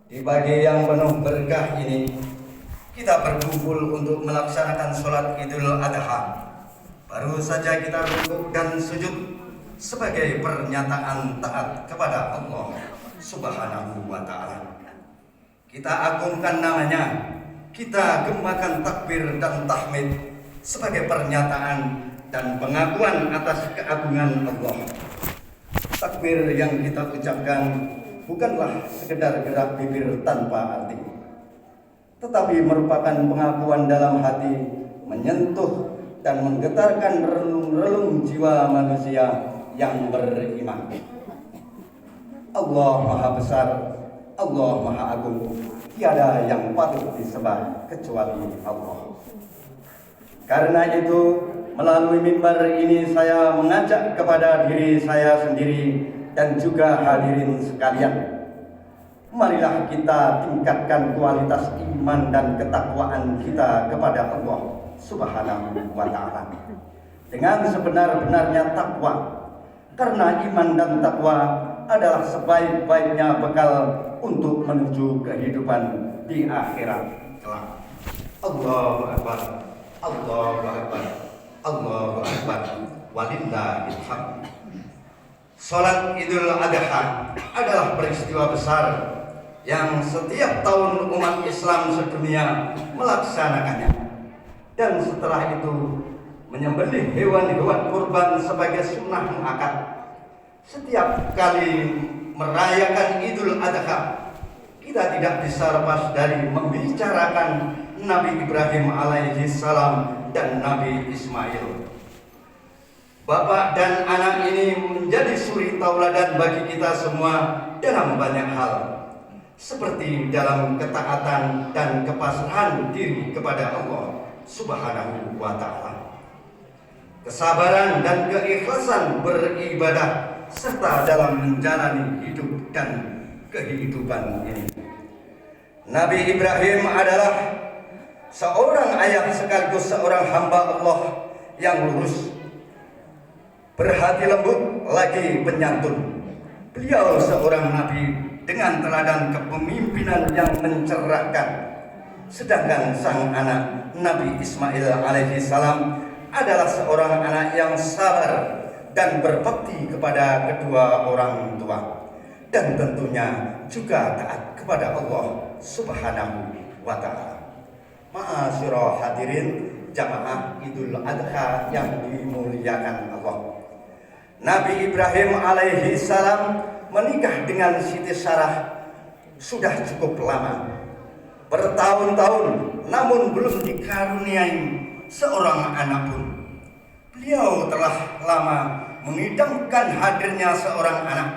Di pagi yang penuh berkah ini, kita berkumpul untuk melaksanakan sholat Idul Adha. Baru saja kita rukuk dan sujud sebagai pernyataan taat kepada Allah Subhanahu wa Ta'ala. Kita agungkan namanya, kita gemakan takbir dan tahmid sebagai pernyataan dan pengakuan atas keagungan Allah. Takbir yang kita ucapkan bukanlah sekedar gerak bibir tanpa arti, tetapi merupakan pengakuan dalam hati, menyentuh dan menggetarkan relung-relung jiwa manusia yang beriman. Allah Maha Besar, Allah Maha Agung, tiada yang patut disembah kecuali Allah. Karena itu, melalui mimbar ini saya mengajak kepada diri saya sendiri dan juga hadirin sekalian, marilah kita tingkatkan kualitas iman dan ketakwaan kita kepada Allah Subhanahu wa Ta'ala dengan sebenar-benarnya takwa, karena iman dan takwa adalah sebaik-baiknya bekal untuk menuju kehidupan di akhirat kelak. Allahu Akbar, Allahu Akbar, Allahu Akbar, walillahil hamd. Salat Idul Adha adalah peristiwa besar yang setiap tahun umat Islam sedunia melaksanakannya, dan setelah itu menyembelih hewan-hewan kurban sebagai sunnah muakkad. Setiap kali merayakan Idul Adha, kita tidak bisa lepas dari membicarakan Nabi Ibrahim alaihi salam dan Nabi Ismail. Bapak dan anak ini menjadi suri tauladan bagi kita semua dalam banyak hal, seperti dalam ketaatan dan kepasrahan diri kepada Allah Subhanahu wa Ta'ala, kesabaran dan keikhlasan beribadah, serta dalam menjalani hidup dan kehidupan ini. Nabi Ibrahim adalah seorang ayah sekaligus seorang hamba Allah yang lurus, berhati lembut lagi penyantun. Beliau seorang nabi dengan teladan kepemimpinan yang mencerahkan. Sedangkan sang anak Nabi Ismail alaihi salam adalah seorang anak yang sabar dan berbakti kepada kedua orang tua, dan tentunya juga taat kepada Allah Subhanahu wa Ta'ala. Ma'asyiral hadirin jamaah Idul Adha yang dimuliakan Allah. Nabi Ibrahim alaihi salam menikah dengan Siti Sarah sudah cukup lama, bertahun-tahun, namun belum dikaruniai seorang anak pun. Beliau telah lama mengidamkan hadirnya seorang anak.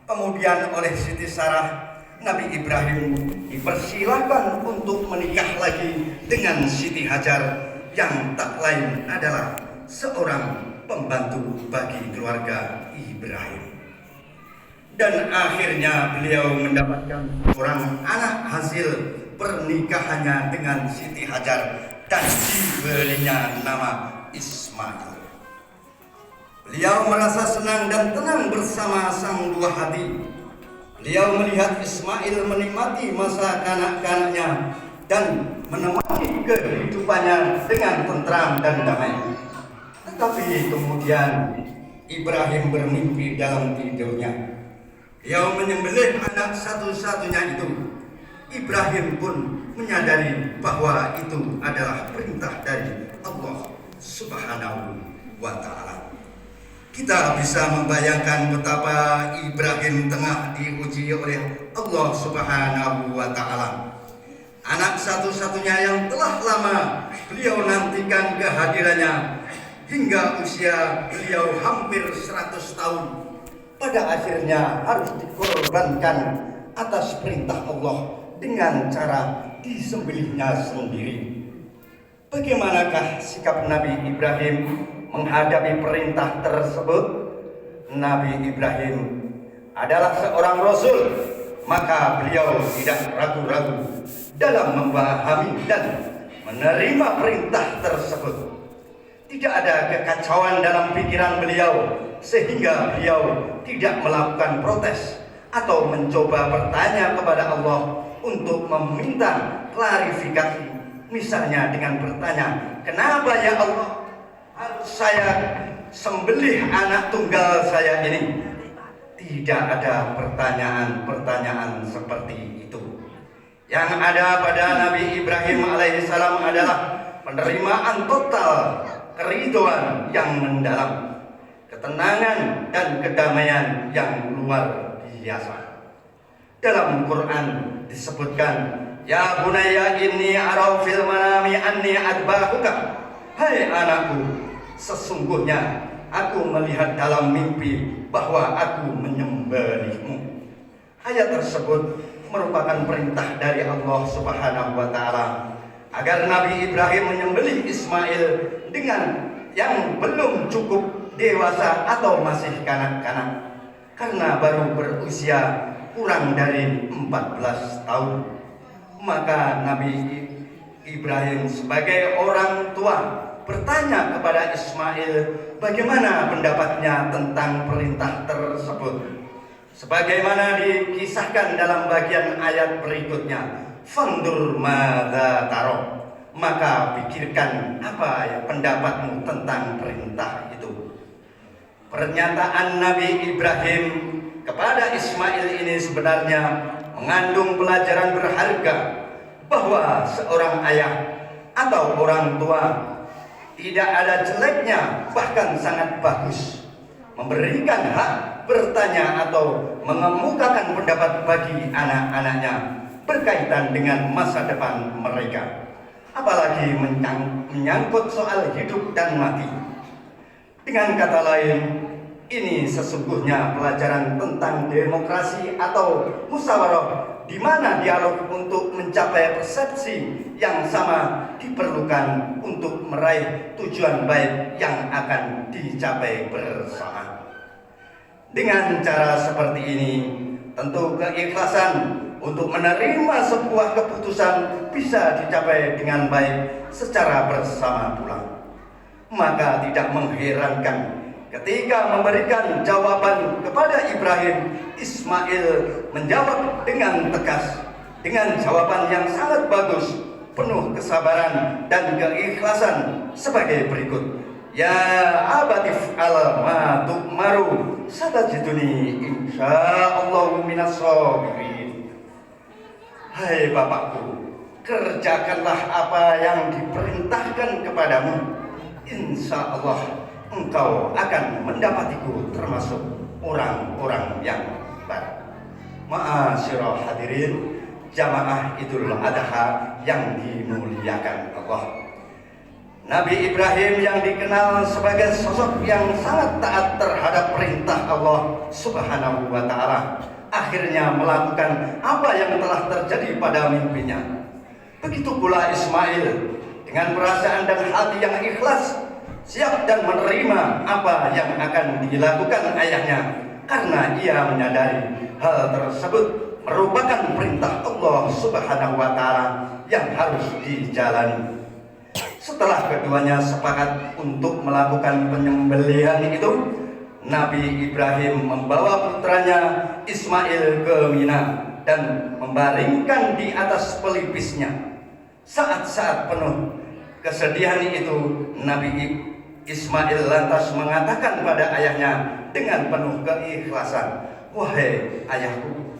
Kemudian oleh Siti Sarah, Nabi Ibrahim dipersilahkan untuk menikah lagi dengan Siti Hajar yang tak lain adalah seorang pembantu bagi keluarga Ibrahim. Dan akhirnya beliau mendapatkan seorang anak hasil pernikahannya dengan Siti Hajar, dan diberinya nama Ismail. Beliau merasa senang dan tenang bersama sang buah hati. Beliau melihat Ismail menikmati masa kanak-kanaknya dan menemani kehidupannya dengan tentram dan damai. Tetapi kemudian Ibrahim bermimpi dalam tidurnya. Beliau menyembelih anak satu-satunya itu. Ibrahim pun menyadari bahwa itu adalah perintah dari Allah Subhanahu wa Ta'ala. Kita bisa membayangkan betapa Ibrahim tengah diuji oleh Allah Subhanahu wa Ta'ala. Anak satu-satunya yang telah lama beliau nantikan kehadirannya hingga usia beliau hampir 100 tahun, pada akhirnya harus dikorbankan atas perintah Allah dengan cara disembelihnya sendiri. Bagaimanakah sikap Nabi Ibrahim menghadapi perintah tersebut? Nabi Ibrahim adalah seorang Rasul, maka beliau tidak ragu-ragu dalam memahami dan menerima perintah tersebut. Tidak ada kekacauan dalam pikiran beliau, sehingga beliau tidak melakukan protes atau mencoba bertanya kepada Allah untuk meminta klarifikasi, misalnya dengan bertanya, kenapa ya Allah harus saya sembelih anak tunggal saya ini? Tidak ada pertanyaan-pertanyaan seperti itu. Yang ada pada Nabi Ibrahim alaihissalam adalah penerimaan total, keridhaan yang mendalam, ketenangan dan kedamaian yang luar biasa. Dalam Quran disebutkan, ya bunayya inni ara fil manami anni adbahuka. Hai anakku, sesungguhnya aku melihat dalam mimpi bahwa aku menyembelihmu. Ayat tersebut merupakan perintah dari Allah Subhanahu wa taala agar Nabi Ibrahim menyembelih Ismail dengan yang belum cukup dewasa atau masih kanak-kanak, karena baru berusia kurang dari 14 tahun. Maka Nabi Ibrahim sebagai orang tua bertanya kepada Ismail bagaimana pendapatnya tentang perintah tersebut. Sebagaimana dikisahkan dalam bagian ayat berikutnya, fandur madza taro, maka pikirkan apa ya pendapatmu tentang perintah itu. Pernyataan Nabi Ibrahim kepada Ismail ini sebenarnya mengandung pelajaran berharga bahwa seorang ayah atau orang tua tidak ada jeleknya, bahkan sangat bagus memberikan hak bertanya atau mengemukakan pendapat bagi anak-anaknya berkaitan dengan masa depan mereka, apalagi menyangkut soal hidup dan mati. Dengan kata lain, ini sesungguhnya pelajaran tentang demokrasi atau musyawarah, di mana dialog untuk mencapai persepsi yang sama diperlukan untuk meraih tujuan baik yang akan dicapai bersama. Dengan cara seperti ini, tentu keikhlasan untuk menerima sebuah keputusan bisa dicapai dengan baik secara bersama pula. Maka tidak mengherankan ketika memberikan jawaban kepada Ibrahim, Ismail menjawab dengan tegas, dengan jawaban yang sangat bagus, penuh kesabaran dan keikhlasan sebagai berikut. Ya abatif al ma tu'maru satajiduni insyaallahu minas sabirin. Hai bapakku, kerjakanlah apa yang diperintahkan kepadamu. Insya Allah engkau akan mendapatiku termasuk orang-orang yang baik. Ma'asyiral hadirin jamaah Idul Adha yang dimuliakan Allah. Nabi Ibrahim yang dikenal sebagai sosok yang sangat taat terhadap perintah Allah Subhanahu wa taala, akhirnya melakukan apa yang telah terjadi pada mimpinya. Begitu pula Ismail dengan perasaan dan hati yang ikhlas, siap dan menerima apa yang akan dilakukan ayahnya, karena ia menyadari hal tersebut merupakan perintah Allah Subhanahu wa taala yang harus dijalani. Setelah keduanya sepakat untuk melakukan penyembelihan itu, Nabi Ibrahim membawa putranya Ismail ke Mina dan membaringkan di atas pelipisnya. Saat-saat penuh kesedihan itu, Nabi Ismail lantas mengatakan pada ayahnya dengan penuh keikhlasan, wahai ayahku,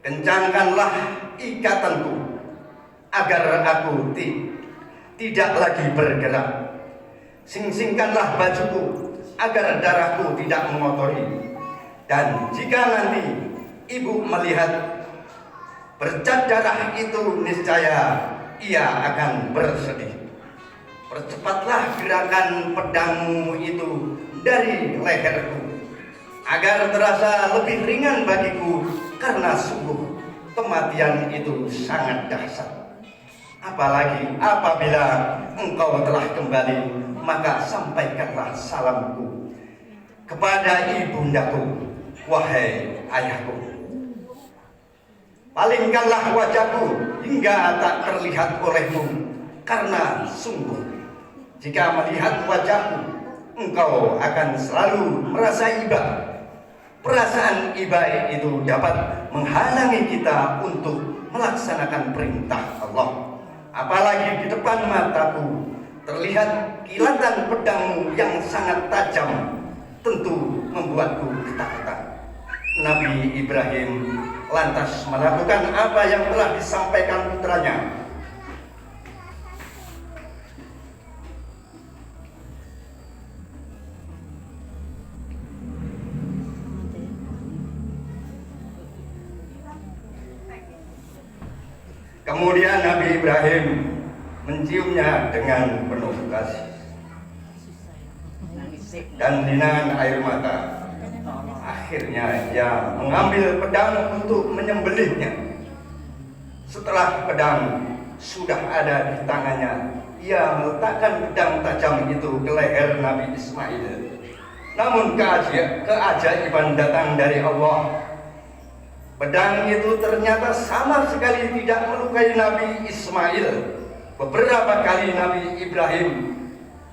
kencangkanlah ikatanku agar aku tidak lagi bergerak. Sing-singkanlah bajuku agar darahku tidak mengotori. Dan jika nanti ibu melihat bercat darah itu, niscaya ia akan bersedih. Percepatlah gerakan pedangmu itu dari leherku agar terasa lebih ringan bagiku, karena sungguh kematian itu sangat dahsyat. Apalagi apabila engkau telah kembali, maka sampaikanlah salamku kepada ibundaku, wahai ayahku. Palingkanlah wajahku hingga tak terlihat olehmu, karena sungguh jika melihat wajahku, engkau akan selalu merasa iba. perasaan iba itu dapat menghalangi kita untuk melaksanakan perintah Allah. Apalagi di depan mataku terlihat kilatan pedangmu yang sangat tajam, tentu membuatku ketakutan. Nabi Ibrahim lantas melakukan apa yang telah disampaikan putranya. Kemudian Nabi Ibrahim menciumnya dengan penuh kasih dan dengan air mata. Akhirnya ia mengambil pedang untuk menyembelihnya. Setelah pedang sudah ada di tangannya, ia meletakkan pedang tajam itu ke leher Nabi Ismail. Namun keajaiban datang dari Allah. Pedang itu ternyata sama sekali tidak melukai Nabi Ismail. Beberapa kali Nabi Ibrahim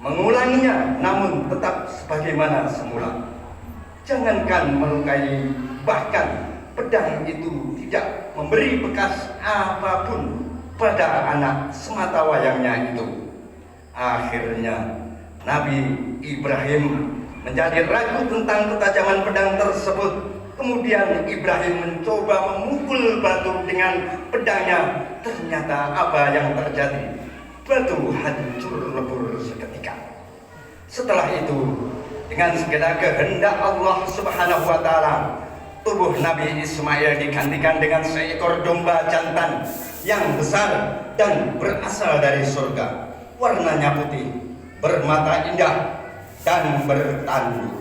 mengulanginya, namun tetap sebagaimana semula. Jangankan melukai, bahkan pedang itu tidak memberi bekas apapun pada anak semata wayangnya itu. Akhirnya Nabi Ibrahim menjadi ragu tentang ketajaman pedang tersebut. Kemudian Ibrahim mencoba memukul batu dengan pedangnya. Ternyata apa yang terjadi? Batu hancur lebur seketika. Setelah itu, dengan segala kehendak Allah Subhanahu wa Ta'ala, tubuh Nabi Ismail digantikan dengan seekor domba jantan yang besar dan berasal dari surga. Warnanya putih, bermata indah, dan bertanduk.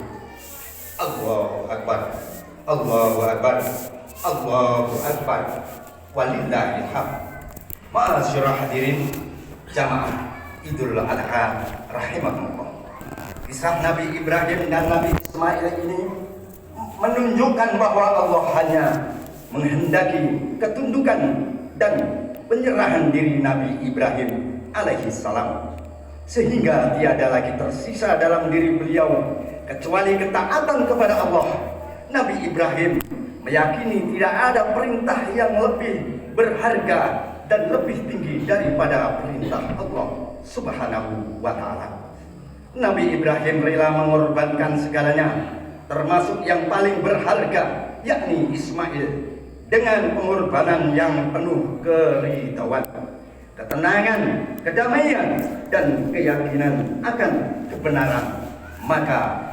Allahu Akbar. Allahu Akbar, Allahu Akbar, walillahil hamd. Ma'asyiral hadirin jamaah Idul Adha rahimakumullah. Kisah Nabi Ibrahim dan Nabi Ismail ini menunjukkan bahwa Allah hanya menghendaki ketundukan dan penyerahan diri Nabi Ibrahim alaihi salam, sehingga tiada lagi tersisa dalam diri beliau kecuali ketaatan kepada Allah. Nabi Ibrahim meyakini tidak ada perintah yang lebih berharga dan lebih tinggi daripada perintah Allah Subhanahu wa Ta'ala. Nabi Ibrahim rela mengorbankan segalanya, termasuk yang paling berharga, yakni Ismail, dengan pengorbanan yang penuh keridhaan, ketenangan, kedamaian, dan keyakinan akan kebenaran. Maka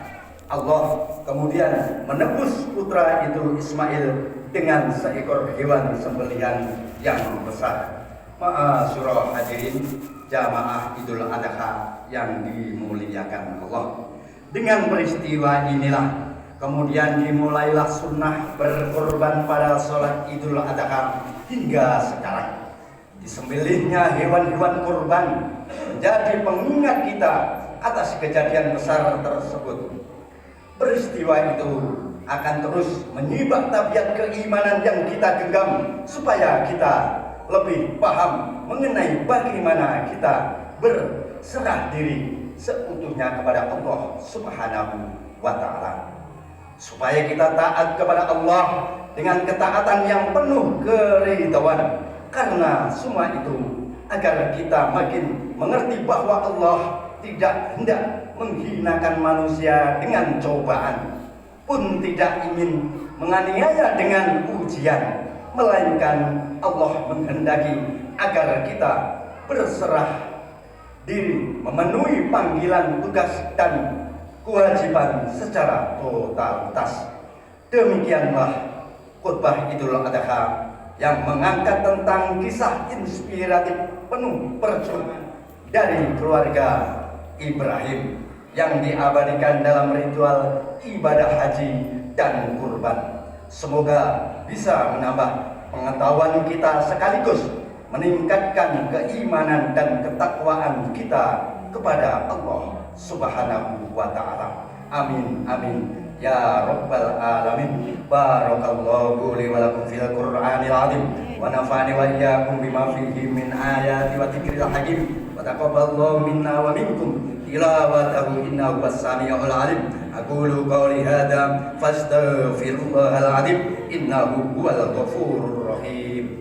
Allah kemudian menebus putra itu Ismail dengan seekor hewan sembelihan yang besar. Ma'asyiral hadirin jamaah Idul Adha yang dimuliakan Allah. Dengan peristiwa inilah kemudian dimulailah sunnah berkorban pada sholat Idul Adha hingga sekarang. Disembelihnya hewan-hewan kurban menjadi pengingat kita atas kejadian besar tersebut. Peristiwa itu akan terus menyibak tabiat keimanan yang kita genggam, supaya kita lebih paham mengenai bagaimana kita berserah diri seutuhnya kepada Allah Subhanahu wa Ta'ala, supaya kita taat kepada Allah dengan ketaatan yang penuh keridhaan. Karena semua itu agar kita makin mengerti bahwa Allah tidak hendak menghinakan manusia dengan cobaan, pun tidak ingin menganiaya dengan ujian, melainkan Allah menghendaki agar kita berserah diri, memenuhi panggilan tugas dan kewajiban secara totalitas. Demikianlah khutbah Idul Adha yang mengangkat tentang kisah inspiratif penuh perjuangan dari keluarga Ibrahim yang diabadikan dalam ritual ibadah haji dan kurban. Semoga bisa menambah pengetahuan kita sekaligus meningkatkan keimanan dan ketakwaan kita kepada Allah Subhanahu wa Ta'ala. Amin amin ya rabbal alamin. Barakallahu li wa lakum fil Qur'anil azim wa nafa'ani wa iyyakum bima fihi min ayati wa dzikril hakim. wa taqabbalallahu minna wa minkum tilawatahu innahu was-sami'ul 'alim. Aqulu qawli hadza fastaghfirullahal 'azim innahu huwal ghafurur rahim.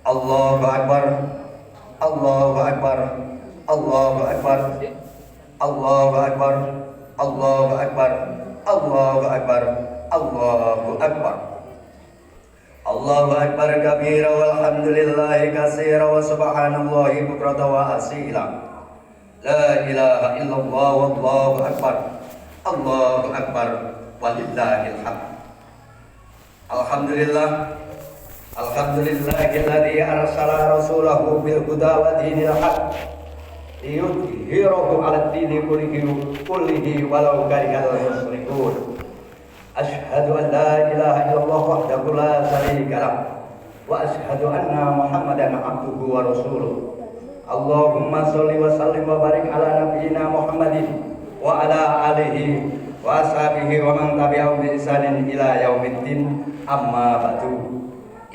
Allahu Akbar, Allahu Akbar, Allahu Akbar, Allahu Akbar, Allahu Akbar, Allahu Akbar, Allahu Akbar. Allahu Akbar kabira walhamdulillahi katsira wa subhanallahi bukratan wa asila. La ilaha illallah wallahu akbar. Allahu akbar walillahil hamd. Alhamdulillah. Alhamdulillahilladzi arsala rasulahu bil huda wa dinil haq liyudhhirahu 'alad dini kullihi walau karihal musyrikun. Asyhadu an la ilaha illallah wahdahu la syarika lah wa asyhadu anna Muhammadan abduhu wa rasuluh. Allahumma sholli wa sallim wa barik ala nabiyyina Muhammadin wa ala alihi wa ashabihi wa man tabi'ahum bi ihsanin ila yaumiddin. Amma ba'du.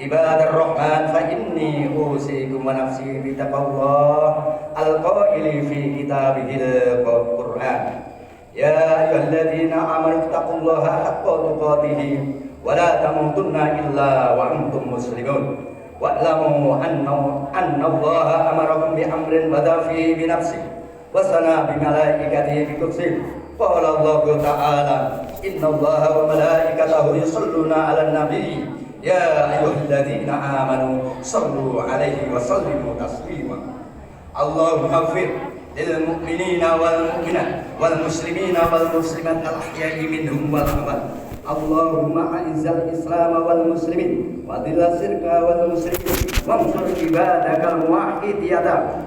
Ibadah Rahman fa inni usikum wa nafsi bi taqwallah al-qaili fi kitabihil Qur'an. Ya ayyuhalladzina amanu taqullaha haqqa tuqatih wa la tamutunna illa wa antum muslimun. Wa'lamu anna Allaha amarakum bi amrin bada fi bi nafsihi wa sana bi malaikatihi bi qudsihi. Qala Allah ta'ala inna Allaha wa malaikatahu yusholluna 'alan nabiy. Ya ayyuhalladzina amanu shallu 'alaihi wa sallimu taslima. Allahumma ighfir lil mu'minina wal mu'minat wal muslimina wal muslimat al ahya'i minhum wal amwat. Allahumma a'izzal islam wal muslimin wa dhillal syirka wal musyrikin wansur ibadakal muwahhidiyata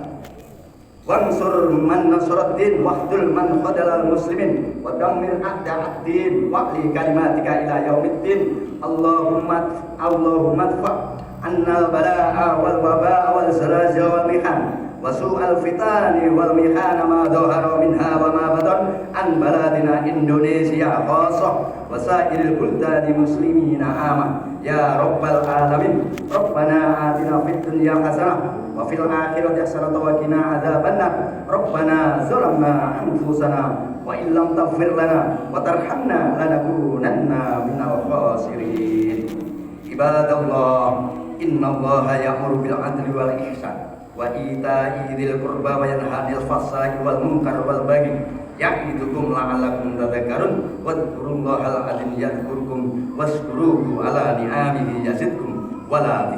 wansur man nasraddin wahdul man khadalal muslimin wa dammir a'da'ad-din wa'li kalimatika ila yaumiddin. Allahumma adfa' annal bala'a wal waba'a wal zalazil wal mihan wa su'al fitani wal mihana ma dhahara minha wa ma batan an baladina Indonesia khassah wa sa'iril buldani muslimina aman ya rabbal alamin. Rabbana atina fid dunya hasanah wa fil akhirati hasanatan wa qina adzabannar. Rabbana zalamna anfusana wa illam taghfir lana wa tarhamna lanakunanna minal khasirin. Ibadallah, innallaha ya'muru bil 'adli wal ihsan wa ita'i dzil qurba wa yanha 'anil fahsya'i wal munkar wal baghi ya'idukum la'allakum tadhakkarun wadhkurullahal 'azim yadhkurkum washkuruhu 'ala ni'amihi yazidkum wa la